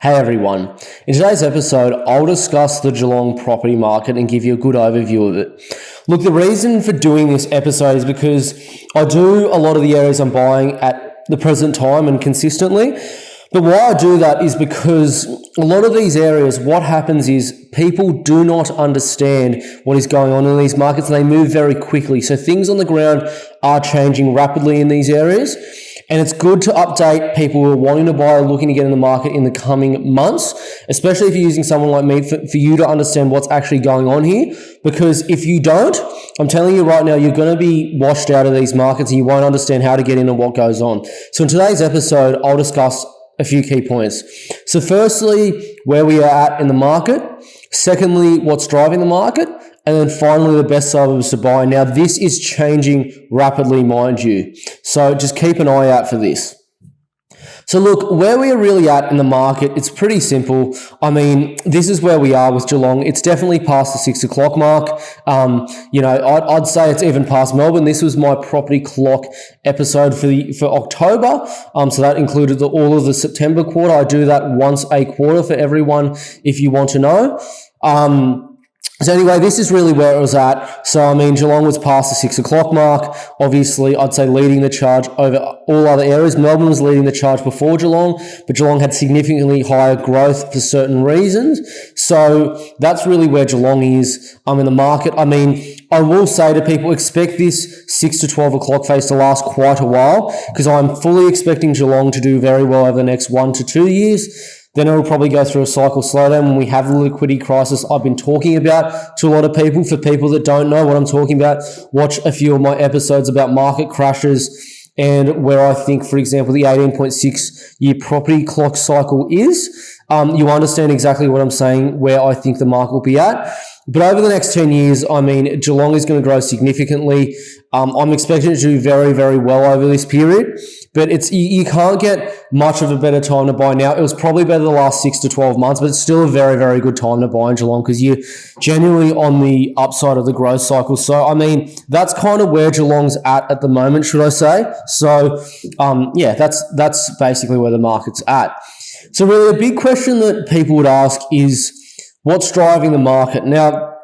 Hey everyone, in today's episode, I'll discuss the Geelong property market and give you a good overview of it. Look, the reason for doing this episode is because I do a lot of the areas I'm buying at the present time and consistently. But why I do that is because a lot of these areas, what happens is people do not understand what is going on in these markets and they move very quickly. So things on the ground are changing rapidly in these areas. And it's good to update people who are wanting to buy or looking to get in the market in the coming months, especially if you're using someone like me, for you to understand what's actually going on here. Because if you don't, I'm telling you right now, you're going to be washed out of these markets and you won't understand how to get in and what goes on. So in today's episode, I'll discuss a few key points. So firstly, where we are at in the market. Secondly, what's driving the market. And then finally, the best suburbs to buy. Now, this is changing rapidly, mind you. So just keep an eye out for this. So look, where we are really at in the market, it's pretty simple. I mean, this is where we are with Geelong. It's definitely past the 6 o'clock mark. I'd say it's even past Melbourne. This was my property clock episode for October. So that included all of the September quarter. I do that once a quarter for everyone if you want to know. So anyway, this is really where it was at. So, I mean, Geelong was past the 6 o'clock mark. Obviously, I'd say leading the charge over all other areas. Melbourne was leading the charge before Geelong, but Geelong had significantly higher growth for certain reasons. So that's really where Geelong is in the market. I mean, I will say to people, expect this 6 to 12 o'clock phase to last quite a while because I'm fully expecting Geelong to do very well over the next 1 to 2 years. Then it will probably go through a cycle slowdown when we have the liquidity crisis I've been talking about to a lot of people. For people that don't know what I'm talking about, watch a few of my episodes about market crashes and where I think, for example, the 18.6-year property clock cycle is. You understand exactly what I'm saying, where I think the market will be at. But over the next 10 years, I mean, Geelong is going to grow significantly. I'm expecting it to do very, very well over this period. But you can't get much of a better time to buy now. It was probably better the last 6 to 12 months, but it's still a very, very good time to buy in Geelong because you're genuinely on the upside of the growth cycle. So, I mean, that's kind of where Geelong's at the moment, should I say. So, that's basically where the market's at. So really a big question that people would ask is what's driving the market? Now,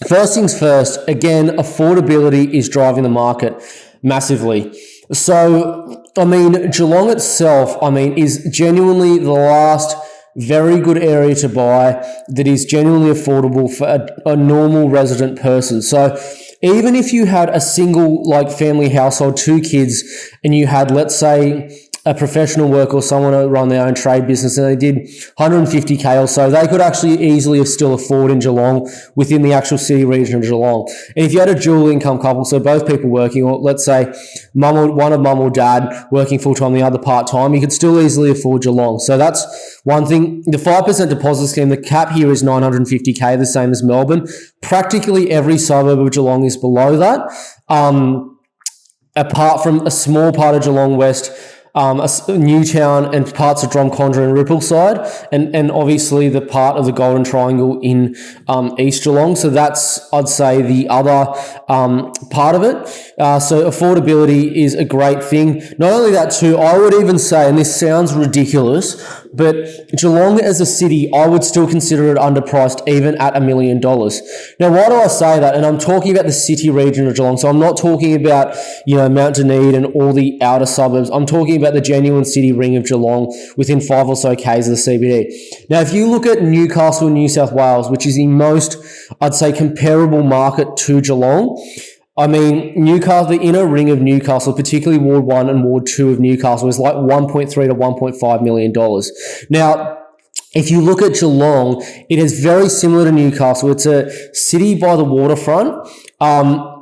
first things first, again, affordability is driving the market massively. So, I mean, Geelong itself, is genuinely the last very good area to buy that is genuinely affordable for a normal resident person. So, even if you had a single family household, 2 kids, and you had, let's say, a professional worker or someone who run their own trade business and they did 150K or so, they could actually easily still afford in Geelong within the actual city region of Geelong. And if you had a dual income couple, so both people working, or let's say one of mum or dad working full-time, the other part-time, you could still easily afford Geelong. So that's one thing. The 5% deposit scheme, the cap here is 950K, the same as Melbourne. Practically every suburb of Geelong is below that, apart from a small part of Geelong West, Newtown and parts of Drumcondra and Rippleside, and obviously the part of the Golden Triangle in East Geelong. So that's, I'd say, the other part of it. So affordability is a great thing. Not only that too, I would even say, and this sounds ridiculous, but Geelong as a city, I would still consider it underpriced even at $1 million. Now, why do I say that? And I'm talking about the city region of Geelong. So I'm not talking about, Mount Dunedin and all the outer suburbs. I'm talking about the genuine city ring of Geelong within 5 or so Ks of the CBD. Now, if you look at Newcastle, New South Wales, which is the most, I'd say, comparable market to Geelong, Newcastle, the inner ring of Newcastle, particularly Ward 1 and Ward 2 of Newcastle, is like $1.3 to $1.5 million. Now, if you look at Geelong, it is very similar to Newcastle. It's a city by the waterfront.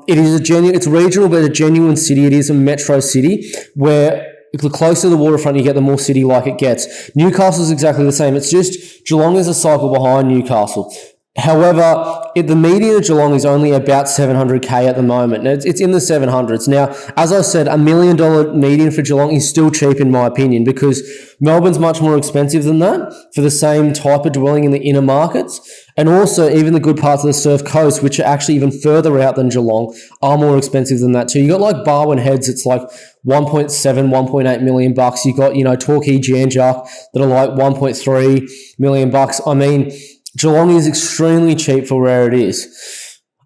It's regional, but a genuine city. It is a metro city where the closer to the waterfront you get, the more city-like it gets. Newcastle is exactly the same. It's just Geelong is a cycle behind Newcastle. However, the median of Geelong is only about 700K at the moment. It's in the 700s. Now, as I said, $1 million median for Geelong is still cheap in my opinion, because Melbourne's much more expensive than that for the same type of dwelling in the inner markets. And also, even the good parts of the Surf Coast, which are actually even further out than Geelong, are more expensive than that too. You got like Barwon Heads, it's like 1.7, 1.8 million bucks. You got, Torquay, Janjak that are like 1.3 million bucks. I mean, Geelong is extremely cheap for where it is.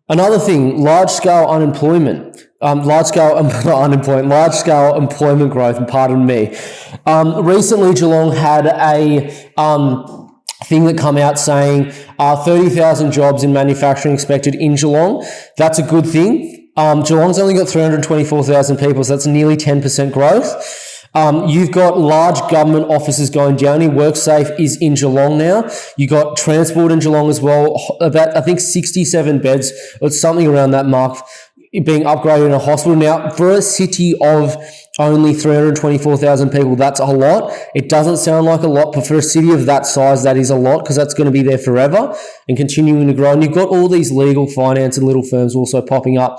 Another thing, large-scale employment growth, pardon me. Recently, Geelong had a thing that come out saying 30,000 jobs in manufacturing expected in Geelong. That's a good thing. Geelong's only got 324,000 people, so that's nearly 10% growth. You've got large government offices going down here. WorkSafe is in Geelong now. You got transport in Geelong as well. About, I think, 67 beds or something around that mark being upgraded in a hospital. Now, for a city of only 324,000 people, that's a lot. It doesn't sound like a lot, but for a city of that size, that is a lot, because that's going to be there forever and continuing to grow. And you've got all these legal, finance and little firms also popping up.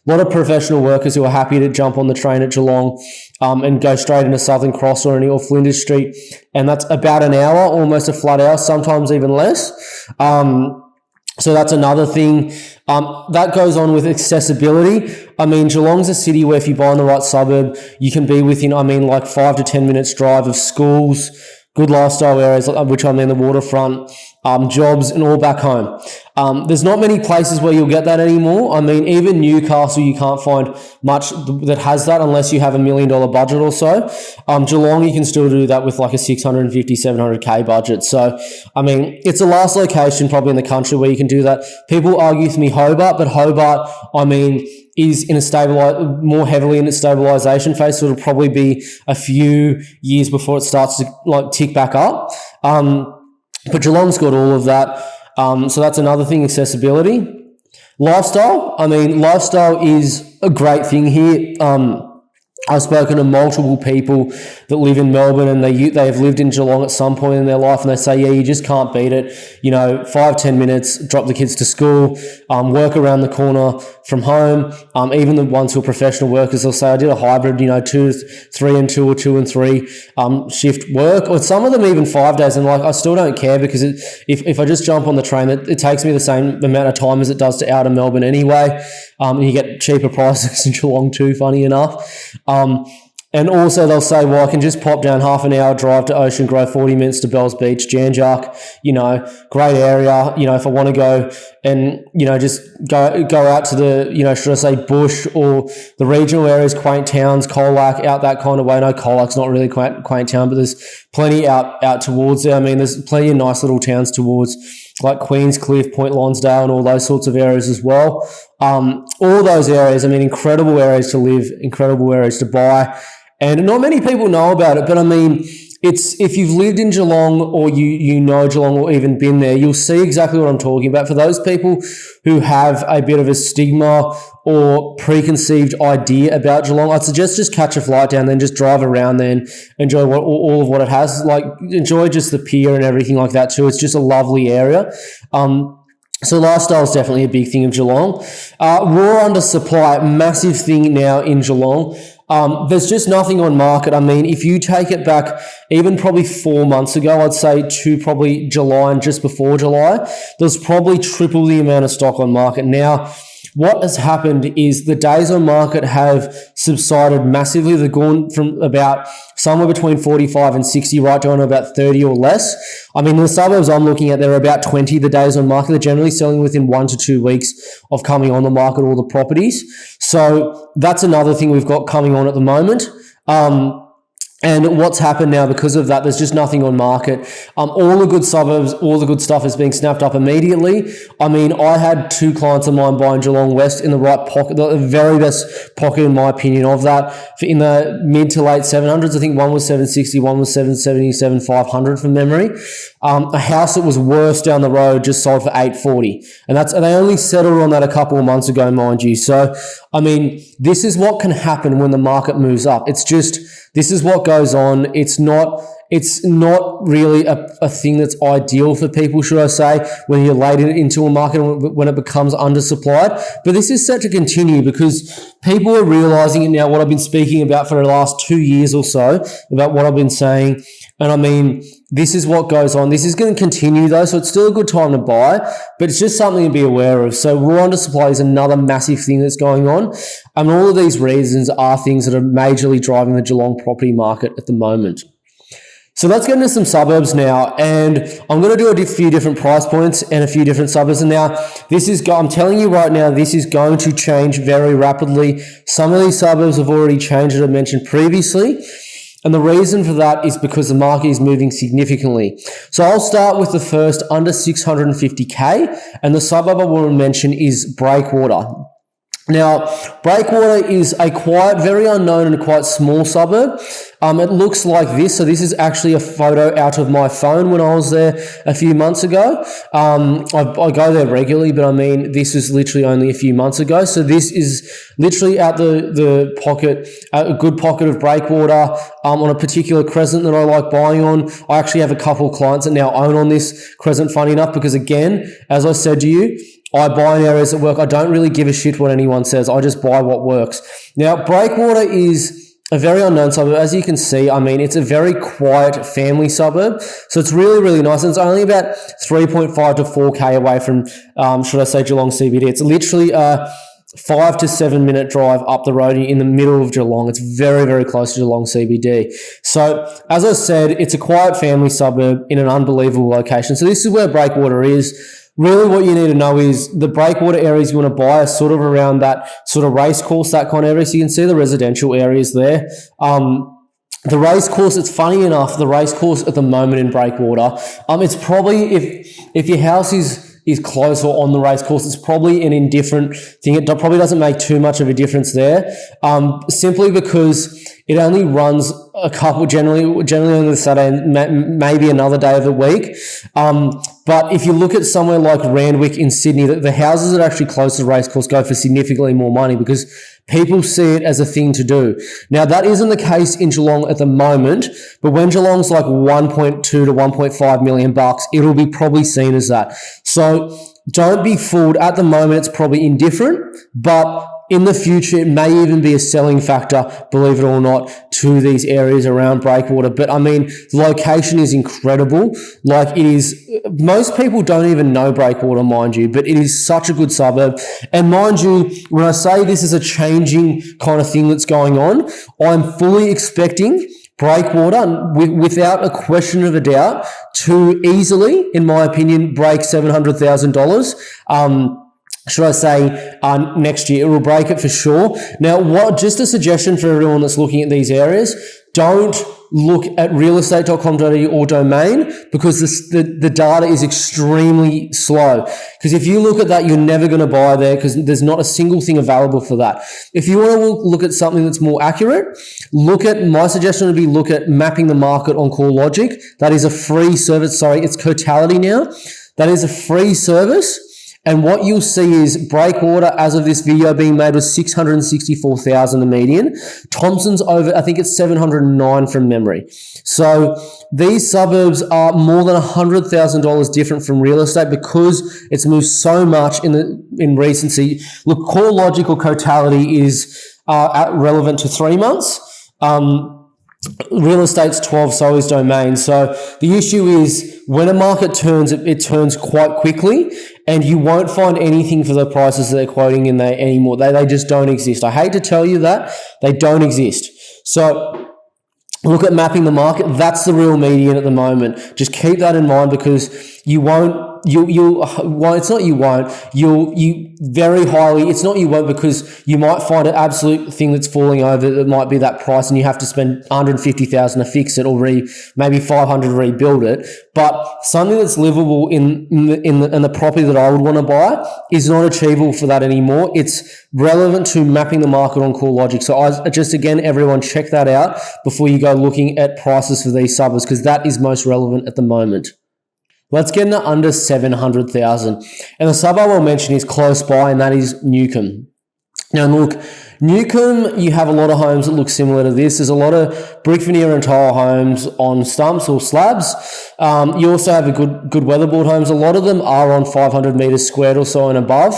A lot of professional workers who are happy to jump on the train at Geelong and go straight into Southern Cross or Flinders Street. And that's about an hour, almost a flat hour, sometimes even less. So that's another thing. That goes on with accessibility. I mean, Geelong's a city where if you buy in the right suburb, you can be within, like 5 to 10 minutes drive of schools, good lifestyle areas, which I mean the waterfront, jobs, and all back home. There's not many places where you'll get that anymore. I mean, even Newcastle, you can't find much that has that unless you have $1 million budget or so. Geelong, you can still do that with like a 650, 700K budget. So, I mean, it's the last location probably in the country where you can do that. People argue with me Hobart, but Hobart, I mean, is in a more heavily in its stabilisation phase, so it'll probably be a few years before it starts to like tick back up. But Geelong's got all of that. So that's another thing, accessibility. Lifestyle. I mean, lifestyle is a great thing here. I've spoken to multiple people that live in Melbourne and they have lived in Geelong at some point in their life, and they say, yeah, you just can't beat it. 5-10 minutes, drop the kids to school, work around the corner from home. Even the ones who are professional workers, they'll say, I did a hybrid, 2, 3 and 2 or 2 and 3 shift work, or some of them even 5 days. And I still don't care, because if I just jump on the train, it takes me the same amount of time as it does to out of Melbourne anyway. And you get cheaper prices in Geelong too, funny enough. And also they'll say, well, I can just pop down half an hour drive to Ocean Grove, 40 minutes to Bells Beach, Janjak, great area. If I want to go and, just go out to the, should I say bush or the regional areas, quaint towns, Colac, out that kind of way. No, Colac's not really quaint town, but there's plenty out towards there. I mean, there's plenty of nice little towns towards like Queenscliff, Point Lonsdale, and all those sorts of areas as well. All those areas, I mean, incredible areas to live, incredible areas to buy. And not many people know about it, but I mean, if you've lived in Geelong or you know Geelong or even been there, you'll see exactly what I'm talking about. For those people who have a bit of a stigma or preconceived idea about Geelong, I'd suggest just catch a flight down, then just drive around there and enjoy all of what it has. Like, enjoy just the pier and everything like that too. It's just a lovely area. So lifestyle is definitely a big thing of Geelong. Raw under supply, massive thing now in Geelong. There's just nothing on market. I mean, if you take it back even probably 4 months ago, I'd say to probably July and just before July, there's probably triple the amount of stock on market. Now, what has happened is the days on market have subsided massively. They've gone from about somewhere between 45 and 60 right down to about 30 or less. I mean, in the suburbs I'm looking at, there are about 20 the days on market. They're generally selling within 1 to 2 weeks of coming on the market, all the properties. So that's another thing we've got coming on at the moment. And what's happened now because of that, there's just nothing on market. All the good suburbs, all the good stuff is being snapped up immediately. I mean, I had 2 clients of mine buying Geelong West in the right pocket, the very best pocket in my opinion of that. In the mid to late 700s, I think one was 760, one was 777, 500 from memory. A house that was worse down the road just sold for 840. And they only settled on that a couple of months ago, mind you. So, I mean, this is what can happen when the market moves up. This is what goes on. It's not it's not really a thing that's ideal for people, should I say, when you're late into a market when it becomes undersupplied. But this is set to continue because people are realizing it now, what I've been speaking about for the last 2 years or so, about what I've been saying. And I mean, this is what goes on. This is going to continue though, so it's still a good time to buy, but it's just something to be aware of. So raw undersupply is another massive thing that's going on. And all of these reasons are things that are majorly driving the Geelong property market at the moment. So let's get into some suburbs now, and I'm going to do a few different price points and a few different suburbs. And now I'm telling you right now, this is going to change very rapidly. Some of these suburbs have already changed, as I mentioned previously. And the reason for that is because the market is moving significantly. So I'll start with the first under 650K, and the suburb I want to mention is Breakwater. Now, Breakwater is a very unknown and quite small suburb. It looks like this. So this is actually a photo out of my phone when I was there a few months ago. I go there regularly, but I mean, this is literally only a few months ago. So this is literally out the pocket, a good pocket of Breakwater, on a particular crescent that I like buying on. I actually have a couple of clients that now own on this crescent, funny enough, because again, as I said to you, I buy in areas that work. I don't really give a shit what anyone says. I just buy what works. Now, Breakwater is a very unknown suburb. As you can see, I mean, it's a very quiet family suburb. So it's really, really nice. And it's only about 3.5 to 4K away from, should I say, Geelong CBD. It's literally a 5 to 7 minute drive up the road in the middle of Geelong. It's very, very close to Geelong CBD. So as I said, it's a quiet family suburb in an unbelievable location. So this is where Breakwater is. Really what you need to know is the Breakwater areas you want to buy are sort of around that sort of race course, that kind of area. So you can see the residential areas there. The race course, it's funny enough, the race course at the moment in Breakwater, it's probably, if your house is close or on the race course, it's probably an indifferent thing. It probably doesn't make too much of a difference there, simply because it only runs a couple, generally on the Saturday and maybe another day of the week. But if you look at somewhere like Randwick in Sydney, the houses that are actually close to the racecourse go for significantly more money because people see it as a thing to do. Now, that isn't the case in Geelong at the moment, but when Geelong's like 1.2 to 1.5 million bucks, it'll be probably seen as that. So don't be fooled. At the moment, it's probably indifferent, but in the future, it may even be a selling factor, believe it or not, to these areas around Breakwater. But I mean, the location is incredible. Like it is, most people don't even know Breakwater, mind you, but it is such a good suburb. And mind you, when I say this is a changing kind of thing that's going on, I'm fully expecting Breakwater, without a question of a doubt, to easily, in my opinion, break $700,000. Should I say next year? It will break it for sure. Now, just a suggestion for everyone that's looking at these areas, don't look at realestate.com.au or Domain because the data is extremely slow. Because if you look at that, you're never going to buy there because there's not a single thing available for that. If you want to look at something that's more accurate, my suggestion would be look at Mapping the Market on CoreLogic. That is a free service. Sorry, it's Cotality now. That is a free service. And what you'll see is Breakwater, as of this video being made, was 664,000 the median. Thompson's over, I think it's 709 from memory. So these suburbs are more than $100,000 different from real estate because it's moved so much in recency. Look, CoreLogic or Cotality is relevant to 3 months. Real estate's 12, so is Domain. So the issue is when a market turns, it turns quite quickly, and you won't find anything for the prices that they're quoting in there anymore. They just don't exist. I hate to tell you that. They don't exist. So look at Mapping the Market. That's the real median at the moment. Just keep that in mind because you won't. It's not you won't. You very highly. It's not you won't because you might find an absolute thing that's falling over that might be that price, and you have to spend $150,000 to fix it, or maybe $500 to rebuild it. But something that's livable in the property that I would want to buy is not achievable for that anymore. It's relevant to Mapping the Market on CoreLogic. So again, everyone check that out before you go looking at prices for these suburbs because that is most relevant at the moment. Let's get into under 700,000. And the suburb I'll mention is close by, and that is Newcomb. Now, look, Newcomb, you have a lot of homes that look similar to this. There's a lot of brick veneer and tile homes on stumps or slabs. You also have a good weatherboard homes. A lot of them are on 500 metres squared or so and above.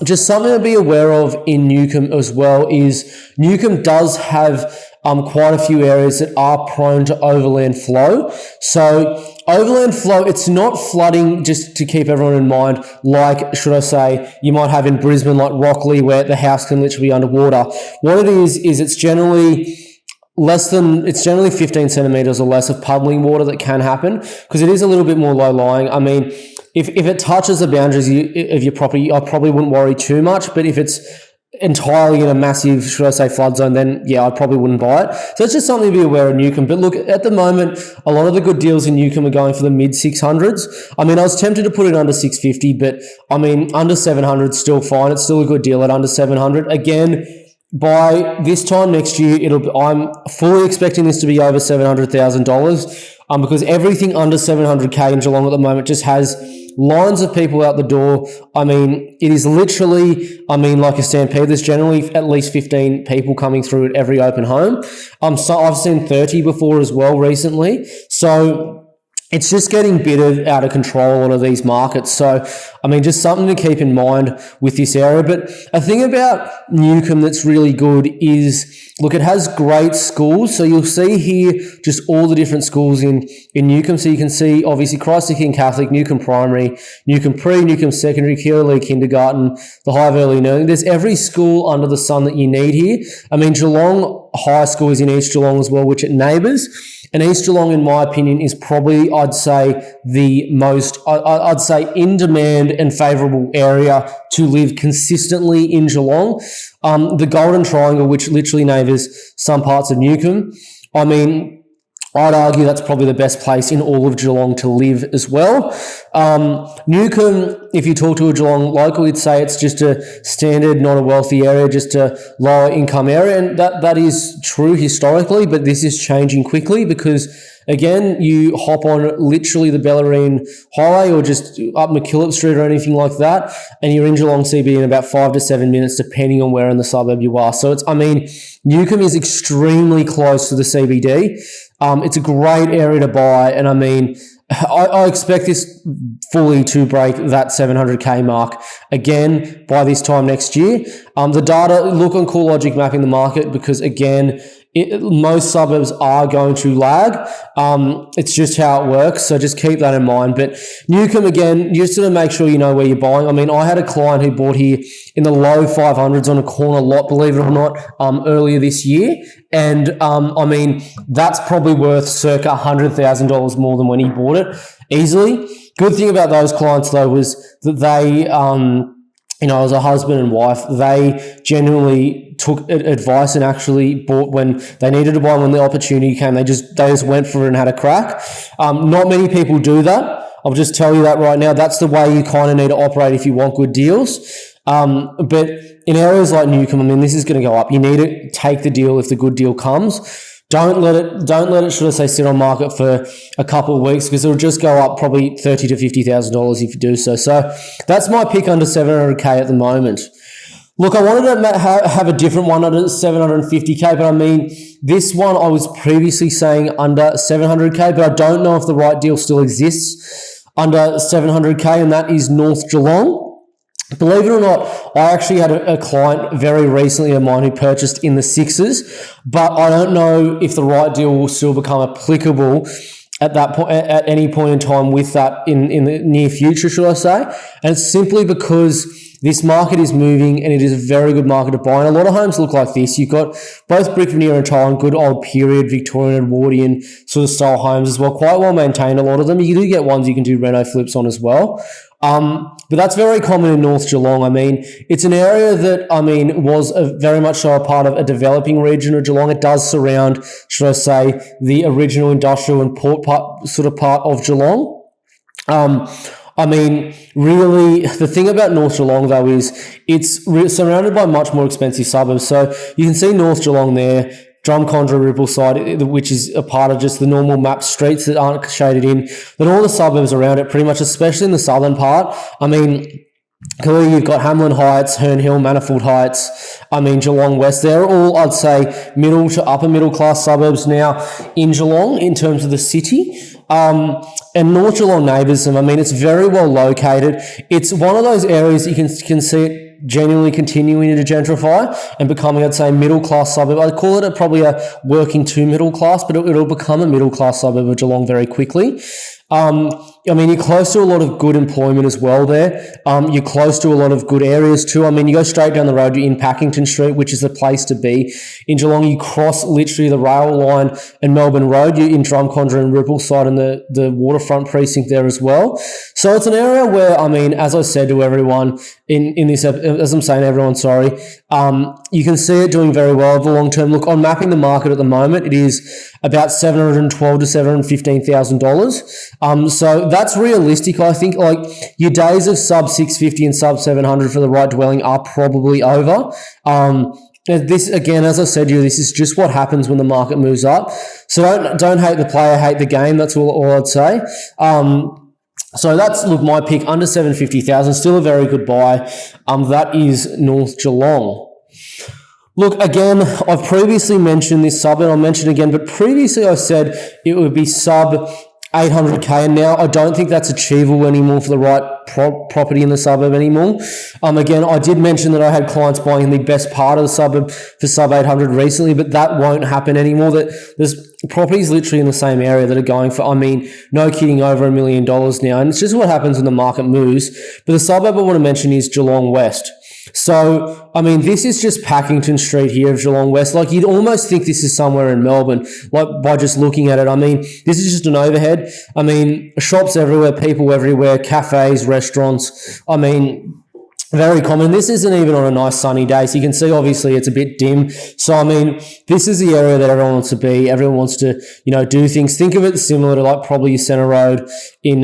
Just something to be aware of in Newcomb as well is Newcomb does have quite a few areas that are prone to overland flow. So overland flow, it's not flooding, just to keep everyone in mind, like, should I say, you might have in Brisbane, like Rockley, where the house can literally be underwater. What it is it's generally 15 centimetres or less of puddling water that can happen, because it is a little bit more low-lying. I mean, if it touches the boundaries of your property, I probably wouldn't worry too much, but if it's entirely in a massive, should I say, flood zone, then yeah, I probably wouldn't buy it. So it's just something to be aware of Newcomb. But look, at the moment, a lot of the good deals in Newcomb are going for the mid 600s. I mean, I was tempted to put it under 650, but I mean, under 700 is still fine. It's still a good deal at under 700. Again, by this time next year, I'm fully expecting this to be over $700,000, because everything under 700K in Geelong at the moment just has lines of people out the door. I mean, it is literally, like a stampede. There's generally at least 15 people coming through at every open home. So I've seen 30 before as well recently. So it's just getting bittered out of control, a lot of these markets. So, I mean, just something to keep in mind with this area. But a thing about Newcomb that's really good is, look, it has great schools. So you'll see here just all the different schools in Newcomb. So you can see, obviously, Christ the King Catholic, Newcomb Primary, Newcomb Pre, Newcomb Secondary, Keeler Kindergarten, the Hive Early Learning. There's every school under the sun that you need here. I mean, Geelong High School is in East Geelong as well, which it neighbours. And East Geelong, in my opinion, is probably, I'd say, the most, I'd say, in-demand and favourable area to live consistently in Geelong. The Golden Triangle, which literally neighbours some parts of Newcomb, I mean, I'd argue that's probably the best place in all of Geelong to live as well. Newcomb, if you talk to a Geelong local, you'd say it's just a standard, not a wealthy area, just a lower income area. And that is true historically, but this is changing quickly because, again, you hop on literally the Bellarine Highway or just up McKillop Street or anything like that, and you're in Geelong CBD in about 5 to 7 minutes, depending on where in the suburb you are. So Newcomb is extremely close to the CBD. It's a great area to buy, and I mean, I expect this fully to break that 700K mark again by this time next year. The data, look on CoreLogic mapping the market because, again, most suburbs are going to lag. It's just how it works, so just keep that in mind. But Newcomb, again, you just got to make sure you know where you're buying. I mean, I had a client who bought here in the low 500s on a corner lot, believe it or not, earlier this year. And, I mean, that's probably worth circa $100,000 more than when he bought it, easily. Good thing about those clients, though, was that they, as a husband and wife, they genuinely took advice and actually bought when they needed to buy. When the opportunity came, they just went for it and had a crack. Not many people do that. I'll just tell you that right now. That's the way you kind of need to operate if you want good deals. But in areas like Newcomb, I mean, this is going to go up. You need to take the deal if the good deal comes. Don't let it, should I say, sit on market for a couple of weeks because it'll just go up probably $30,000 to $50,000 if you do so. So that's my pick under 700K at the moment. Look, I wanted to have a different one under 750K, but I mean, this one I was previously saying under 700K, but I don't know if the right deal still exists under 700K, and that is North Geelong. Believe it or not, I actually had a client very recently of mine who purchased in the sixes, but I don't know if the right deal will still become applicable at that point, at any point in time with that in the near future, should I say? And it's simply because this market is moving and it is a very good market to buy. And a lot of homes look like this. You've got both brick veneer and tile and good old period Victorian Edwardian sort of style homes as well. Quite well maintained, a lot of them. You do get ones you can do reno flips on as well. But that's very common in North Geelong. I mean, it's an area that, was very much so a part of a developing region of Geelong. It does surround, should I say, the original industrial and port part of Geelong. Really, the thing about North Geelong, though, is it's surrounded by much more expensive suburbs. So you can see North Geelong there, Drumcondra, Rippleside, which is a part of just the normal map streets that aren't shaded in. Then all the suburbs around it, pretty much, especially in the southern part. I mean, Clearly, you've got Hamlin Heights, Herne Hill, Manifold Heights, Geelong West. They're all, I'd say, middle to upper middle class suburbs now in Geelong in terms of the city. And North Geelong neighbours them. It's very well located. It's one of those areas you can see it genuinely continuing to gentrify and becoming, I'd say, middle class suburb. I'd call it probably a working to middle class, but it'll become a middle class suburb of Geelong very quickly. You're close to a lot of good employment as well there. You're close to a lot of good areas too. You go straight down the road, you're in Packington Street, which is the place to be. In Geelong, you cross literally the rail line and Melbourne Road. You're in Drumcondra and Rippleside and the waterfront precinct there as well. So it's an area where, as I said to everyone in this, as I'm saying everyone, sorry, you can see it doing very well over the long term. Look, on mapping the market at the moment, it is about $712,000 to $715,000. So that's realistic. I think like your days of sub 650 and sub 700 for the right dwelling are probably over. This again, as I said to you, this is just what happens when the market moves up. So don't hate the player, hate the game. That's all I'd say. So that's, look, my pick under 750,000, still a very good buy. That is North Geelong. Look, again, I've previously mentioned this suburb, I'll mention it again, but previously I said it would be sub 800K, and now I don't think that's achievable anymore for the right property in the suburb anymore. Again, I did mention that I had clients buying in the best part of the suburb for sub 800 recently, but that won't happen anymore. There's properties literally in the same area that are going for, no kidding, over $1 million now, and it's just what happens when the market moves. But the suburb I want to mention is Geelong West. So, this is just Packington Street here of Geelong West. Like, you'd almost think this is somewhere in Melbourne, like, by just looking at it. This is just an overhead. Shops everywhere, people everywhere, cafes, restaurants. Very common. This isn't even on a nice sunny day, so you can see obviously it's a bit dim. So this is the area that everyone wants to be. Everyone wants to, do things. Think of it similar to like probably your Centre Road in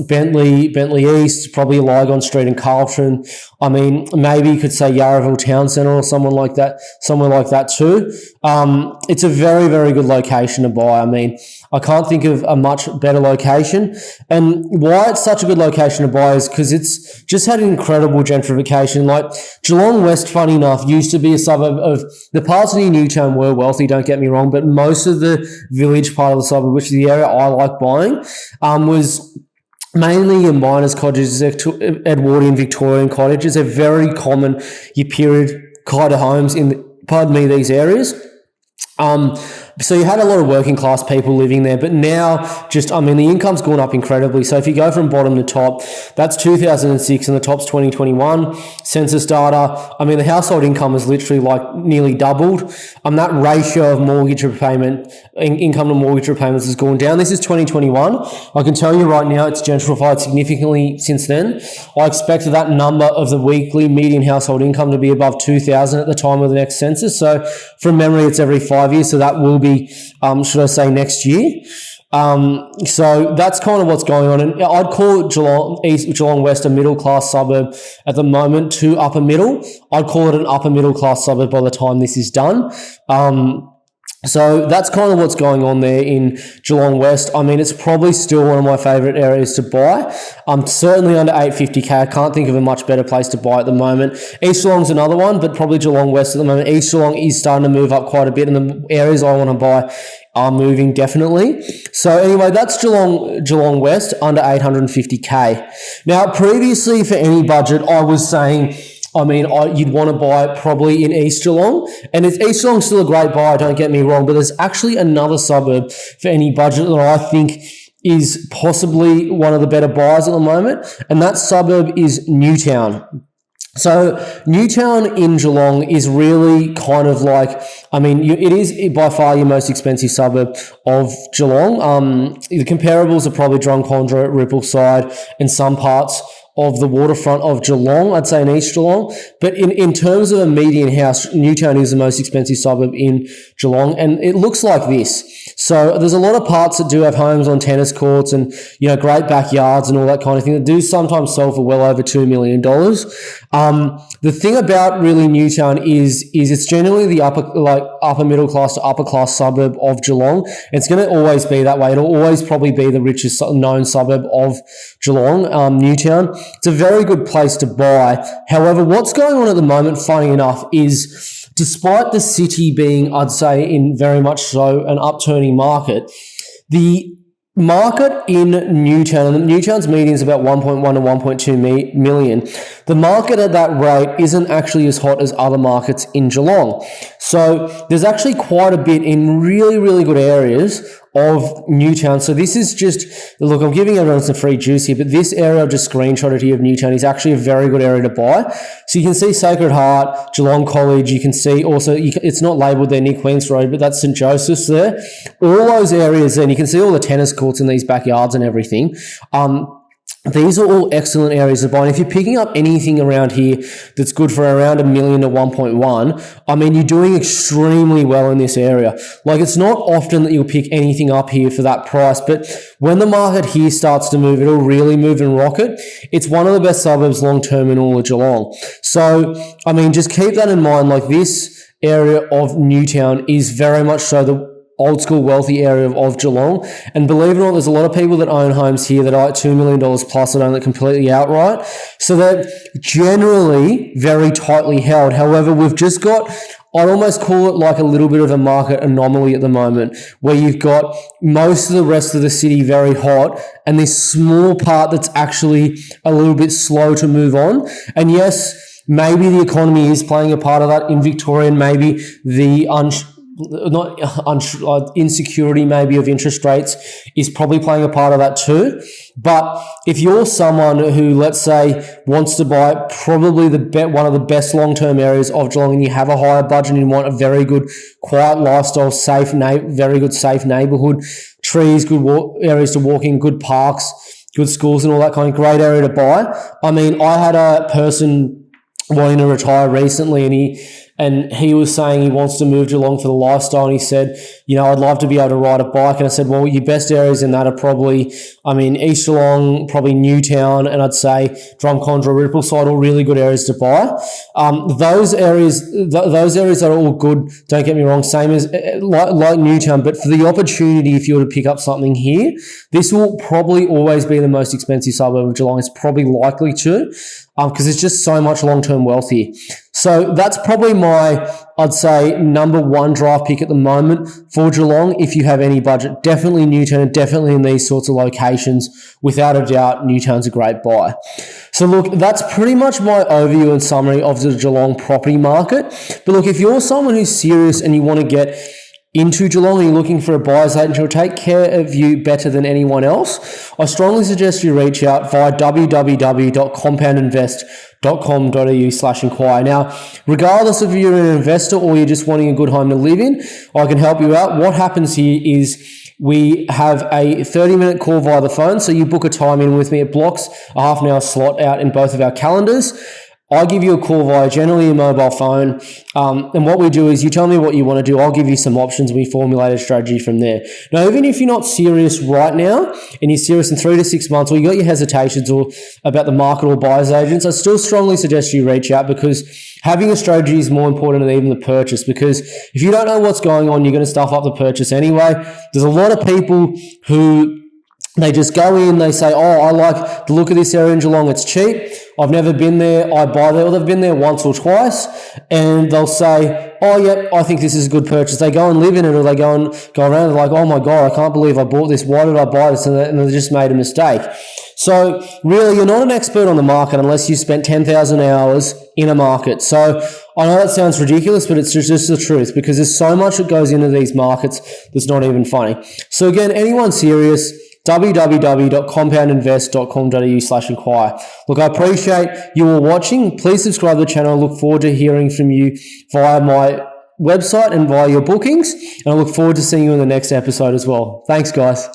Bentley East, probably Lygon Street in Carlton. Maybe you could say Yarraville Town Centre or somewhere like that too. It's a very, very good location to buy. I can't think of a much better location. And why it's such a good location to buy is because it's just had incredible gentrification. Like Geelong West, funny enough, used to be a suburb of the parts of Newtown were wealthy, don't get me wrong, but most of the village part of the suburb, which is the area I like buying, was mainly your miners' cottages, Edwardian Victorian cottages. They're very common, your period kind of homes in, these areas. So you had a lot of working class people living there, but now just, the income's gone up incredibly. So if you go from bottom to top, that's 2006 and the top's 2021 census data. The household income is literally like nearly doubled. That ratio of mortgage repayment, income to mortgage repayments has gone down. This is 2021. I can tell you right now it's gentrified significantly since then. I expect that number of the weekly median household income to be above 2,000 at the time of the next census. So from memory, it's every 5 years. So that will be should I say next year. So that's kind of what's going on. And I'd call Geelong West a middle class suburb at the moment to upper middle. I'd call it an upper middle class suburb by the time this is done. So that's kind of what's going on there in Geelong West. It's probably still one of my favourite areas to buy. Certainly under 850K. I can't think of a much better place to buy at the moment. East Geelong's another one, but probably Geelong West at the moment. East Geelong is starting to move up quite a bit, and the areas I want to buy are moving definitely. So anyway, that's Geelong West under 850K. Now, previously for any budget, I was saying, you'd want to buy it probably in East Geelong. And East Geelong's still a great buy, don't get me wrong, but there's actually another suburb for any budget that I think is possibly one of the better buys at the moment, and that suburb is Newtown. So Newtown in Geelong is really kind of like, it is by far your most expensive suburb of Geelong. The comparables are probably Drumcondra, Rippleside, and some parts of the waterfront of Geelong, I'd say in East Geelong. But in terms of a median house, Newtown is the most expensive suburb in Geelong, and it looks like this. So there's a lot of parts that do have homes on tennis courts and, great backyards and all that kind of thing that do sometimes sell for well over $2 million. The The thing about really Newtown is it's generally the upper middle class to upper class suburb of Geelong. It's going to always be that way. It'll always probably be the richest known suburb of Geelong, Newtown. It's a very good place to buy. However, what's going on at the moment, funny enough, is despite the city being, I'd say, in very much so an upturning market, the market in Newtown, and Newtown's median is about 1.1 to 1.2 million. The market at that rate isn't actually as hot as other markets in Geelong. So there's actually quite a bit in really, really good areas of Newtown. So this is just, look, I'm giving everyone some free juice here, but this area I've just screenshotted here of Newtown is actually a very good area to buy. So you can see Sacred Heart, Geelong College, you can see also, it's not labelled there near Queen's Road, but that's St. Joseph's there. All those areas there, and you can see all the tennis courts in these backyards and everything. These are all excellent areas to buy. And if you're picking up anything around here that's good for around $1 million to 1.1, I mean, you're doing extremely well in this area. Like, it's not often that you'll pick anything up here for that price, but when the market here starts to move, it'll really move and rocket. It's one of the best suburbs long-term in all of Geelong. So, I mean, just keep that in mind. Like, this area of Newtown is very much so the old school wealthy area of Geelong. And believe it or not, there's a lot of people that own homes here that are like $2 million plus that own it completely outright. So they're generally very tightly held. However, we've just got, I'd almost call it like a little bit of a market anomaly at the moment, where you've got most of the rest of the city very hot and this small part that's actually a little bit slow to move on. And yes, maybe the economy is playing a part of that in Victoria, and maybe the insecurity maybe of interest rates is probably playing a part of that too. But if you're someone who, let's say, wants to buy probably one of the best long-term areas of Geelong, and you have a higher budget and you want a very good quiet lifestyle, very good safe neighbourhood, trees, good areas to walk in, good parks, good schools and all that kind of great area to buy. I mean, I had a person wanting to retire recently, and he was saying he wants to move Geelong for the lifestyle, and he said, you know, I'd love to be able to ride a bike. And I said, well, your best areas in that are probably, I mean, East Geelong, probably Newtown, and I'd say Drumcondra, Rippleside, all really good areas to buy. Those areas are all good, don't get me wrong, same as like Newtown, but for the opportunity, if you were to pick up something here, this will probably always be the most expensive suburb of Geelong. It's probably likely to, because it's just so much long-term wealth here. So that's probably I'd say, number one draft pick at the moment for Geelong if you have any budget. Definitely Newtown, and definitely in these sorts of locations. Without a doubt, Newtown's a great buy. So look, that's pretty much my overview and summary of the Geelong property market. But look, if you're someone who's serious and you want to get into Geelong and you're looking for a buyer's agent who will take care of you better than anyone else, I strongly suggest you reach out via www.compoundinvest.com.au/inquire. Now, regardless if you're an investor or you're just wanting a good home to live in, I can help you out. What happens here is we have a 30-minute call via the phone. So you book a time in with me. It blocks a half an hour slot out in both of our calendars. I give you a call via generally a mobile phone, and what we do is you tell me what you want to do. I'll give you some options. We formulate a strategy from there. Now, even if you're not serious right now and you're serious in 3 to 6 months, or you got your hesitations or about the market or buyer's agents, I still strongly suggest you reach out, because having a strategy is more important than even the purchase, because if you don't know what's going on, you're going to stuff up the purchase anyway. There's a lot of people who they just go in, they say, oh, I like the look of this area in Geelong, it's cheap, I've never been there, I buy there, or they've been there once or twice, and they'll say, oh, yeah, I think this is a good purchase. They go and live in it, or they go around, they're like, oh my God, I can't believe I bought this, why did I buy this? And they just made a mistake. So really, you're not an expert on the market unless you spent 10,000 hours in a market. So I know that sounds ridiculous, but it's just the truth, because there's so much that goes into these markets that's not even funny. So again, anyone serious, www.compoundinvest.com.au/inquire. Look, I appreciate you all watching. Please subscribe to the channel. I look forward to hearing from you via my website and via your bookings. And I look forward to seeing you in the next episode as well. Thanks, guys.